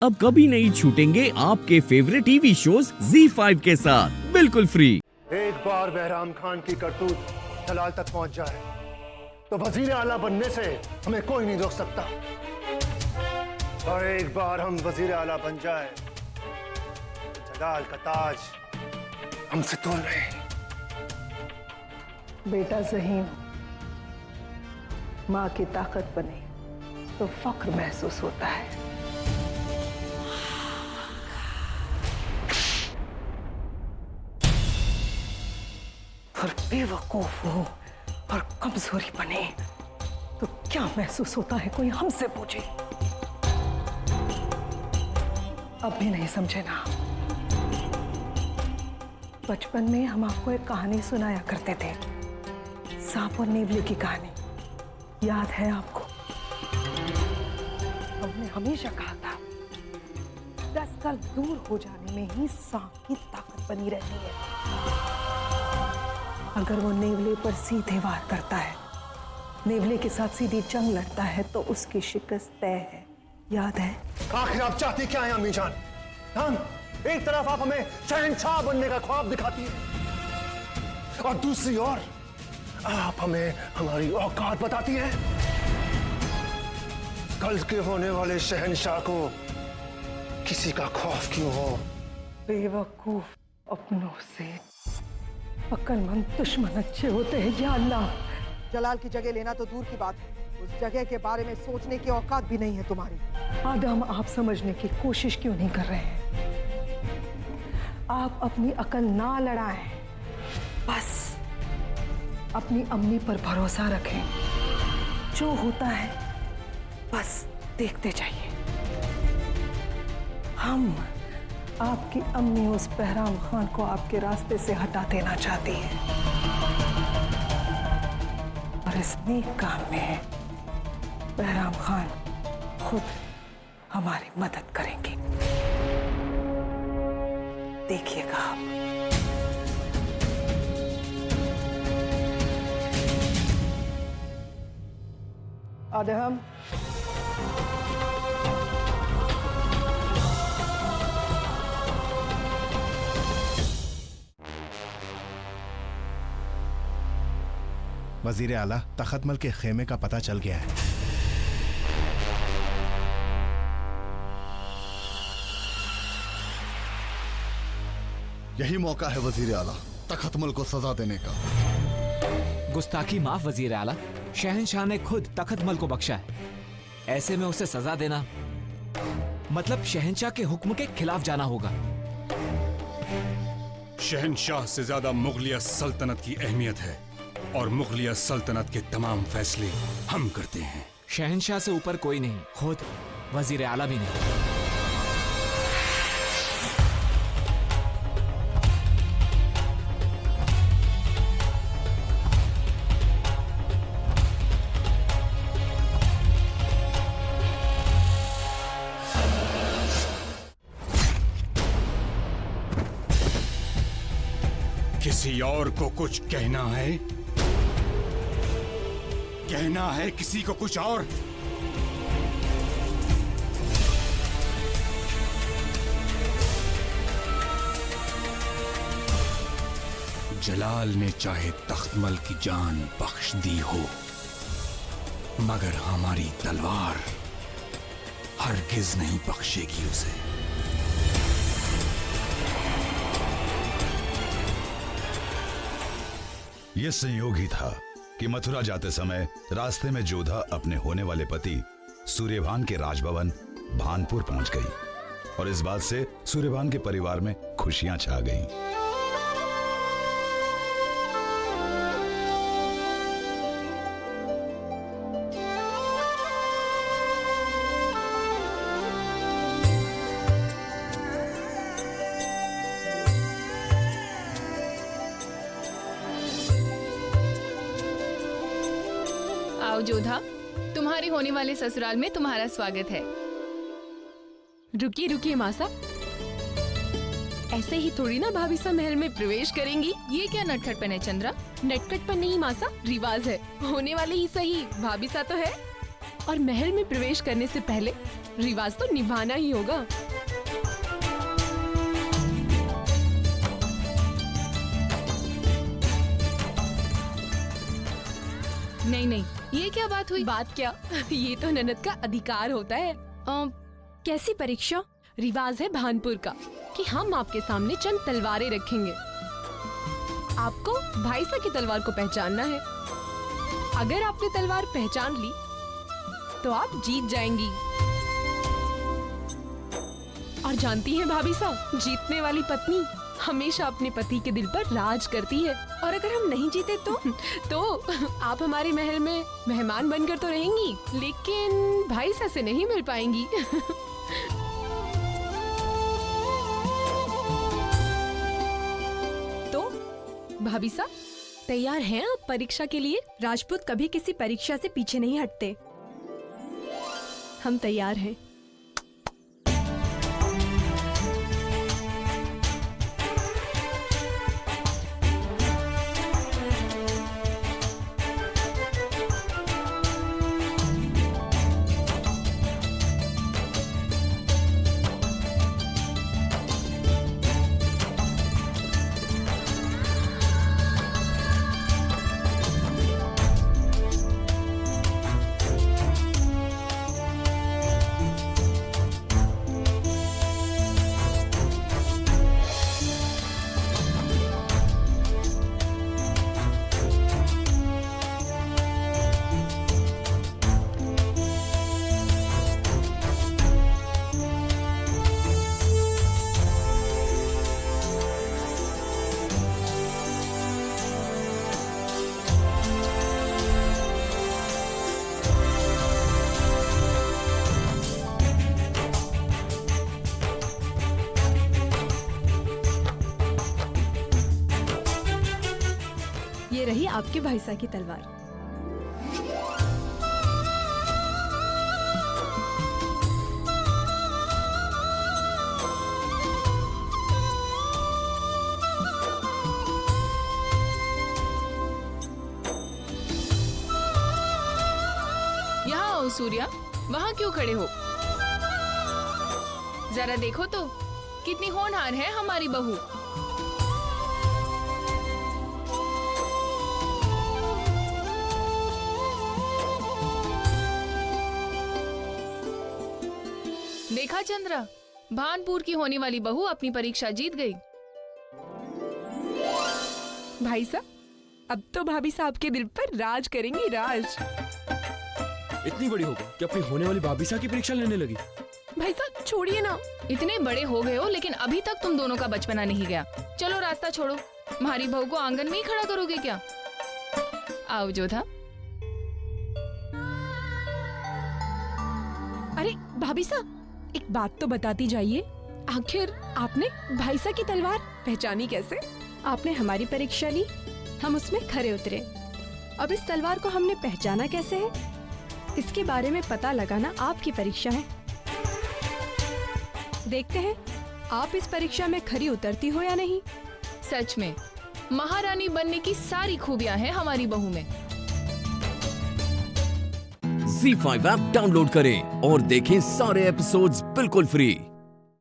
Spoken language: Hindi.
अब कभी नहीं छूटेंगे आपके फेवरेट टीवी शोज ZEE5 के साथ बिल्कुल फ्री। एक बार बहराम खान की करतूत जलाल तक पहुंच जाए तो वजीर आला बनने से हमें कोई नहीं रोक सकता। और एक बार हम वजीर आला बन जाए तो जलाल का ताज हमसे दूर नहीं। बेटा ज़हीम माँ की ताकत बने तो फख्र महसूस होता है। और बेवकूफ हो और कमजोरी बने तो क्या महसूस होता है, कोई हमसे पूछे। अब भी नहीं समझे ना? बचपन में हम आपको एक कहानी सुनाया करते थे, सांप और नेवले की कहानी, याद है आपको? हमने हमेशा कहा था 10 साल दूर हो जाने में ही सांप की ताकत बनी रहती है। अगर वो नेवले पर सीधे वार करता है, नेवले के साथ सीधी जंग लड़ता है तो उसकी शिकस्त तय है, याद है? आखिर आप चाहती क्या है अम्मी जान? हम एक तरफ आप हमें शहंशाह बनने का ख्वाब दिखाती है और दूसरी ओर आप हमें हमारी औकात बताती है। कल के होने वाले शहंशाह को किसी का खौफ क्यों हो? बेवकूफ अपनों से अक्लमंद दुश्मन अच्छे होते हैं या अल्लाह। जलाल की जगह लेना तो दूर की बात है, उस जगह के बारे में सोचने की औकात भी नहीं है तुम्हारी। आदम, आप समझने की कोशिश क्यों नहीं कर रहे हैं? आप अपनी अकल ना लड़ाएं, बस अपनी अम्मी पर भरोसा रखें। जो होता है बस देखते जाइए। हम आपकी अम्मी उस बहराम खान को आपके रास्ते से हटा देना चाहती है और इस नेक काम में बहराम खान खुद हमारी मदद करेंगे, देखिएगा आप। आदम, वजीर आला, तख्तमल के खेमे का पता चल गया है। यही मौका है वजीर आला तख्तमल को सजा देने का। गुस्ताखी माफ वजीर आला, शहंशाह ने खुद तख्तमल को बख्शा है, ऐसे में उसे सजा देना मतलब शहंशाह के हुक्म के खिलाफ जाना होगा। शहंशाह से ज्यादा मुगलिया सल्तनत की अहमियत है और मुगलिया सल्तनत के तमाम फैसले हम करते हैं। शहंशाह से ऊपर कोई नहीं, खुद वजीर आला भी नहीं। किसी और को कुछ कहना है? कहना है किसी को कुछ और? जलाल ने चाहे तख्तमल की जान बख्श दी हो, मगर हमारी तलवार हरगिज नहीं बख्शेगी उसे। यह संयोग ही था कि मथुरा जाते समय रास्ते में जोधा अपने होने वाले पति सूर्यभान के राजभवन भानपुर पहुंच गई और इस बात से सूर्यभान के परिवार में खुशियां छा गईं। आओ जोधा, तुम्हारे होने वाले ससुराल में तुम्हारा स्वागत है। रुकिए रुकिए मासा, ऐसे ही थोड़ी ना भाभी सा महल में प्रवेश करेंगी। ये क्या नटखटपन है चंद्रा? नटखटपन नहीं मासा, रिवाज है। होने वाले ही सही, भाभी सा तो है। और महल में प्रवेश करने से पहले रिवाज तो निभाना ही होगा। नहीं नहीं, ये क्या बात हुई? बात क्या, ये तो ननद का अधिकार होता है। कैसी परीक्षा? रिवाज है भानपुर का कि हम आपके सामने चंद तलवारें रखेंगे। आपको भाईसा की तलवार को पहचानना है। अगर आपने तलवार पहचान ली तो आप जीत जाएंगी। और जानती हैं भाभी साहब, जीतने वाली पत्नी हमेशा अपने पति के दिल पर राज करती है। और अगर हम नहीं जीते तो आप हमारे महल में मेहमान बनकर तो रहेंगी, लेकिन भाईसा से नहीं मिल पाएंगी। तो भाभी साहब तैयार हैं आप परीक्षा के लिए? राजपूत कभी किसी परीक्षा से पीछे नहीं हटते। हम तैयार हैं। ये रही आपके भाईसा की तलवार। यहाँ आओ सूर्या, वहाँ क्यों खड़े हो? जरा देखो तो कितनी होनहार है हमारी बहू। देखा चंद्रा, भानपुर की होने वाली बहू अपनी परीक्षा जीत गई। भाई साहब, अब तो भाभी साहब के दिल पर राज करेंगी, राज। इतनी बड़ी हो गई कि अपनी होने वाली भाभी साहब की परीक्षा लेने लगी। भाई साहब छोड़िए ना। इतने बड़े हो गए हो लेकिन अभी तक तुम दोनों का बचपना नहीं गया। चलो रास्ता छोड़ो, हमारी बहू को आंगन में ही खड़ा करोगे क्या? आओ जोधा। अरे भाभी साहब, एक बात तो बताती जाइए, आखिर आपने भाईसा की तलवार पहचानी कैसे? आपने हमारी परीक्षा ली, हम उसमें खरे उतरे। अब इस तलवार को हमने पहचाना कैसे है, इसके बारे में पता लगाना आपकी परीक्षा है। देखते हैं आप इस परीक्षा में खरी उतरती हो या नहीं। सच में महारानी बनने की सारी खूबियां हैं हमारी बहू में। ZEE5 ऐप डाउनलोड करें और देखें सारे एपिसोड्स बिल्कुल फ्री।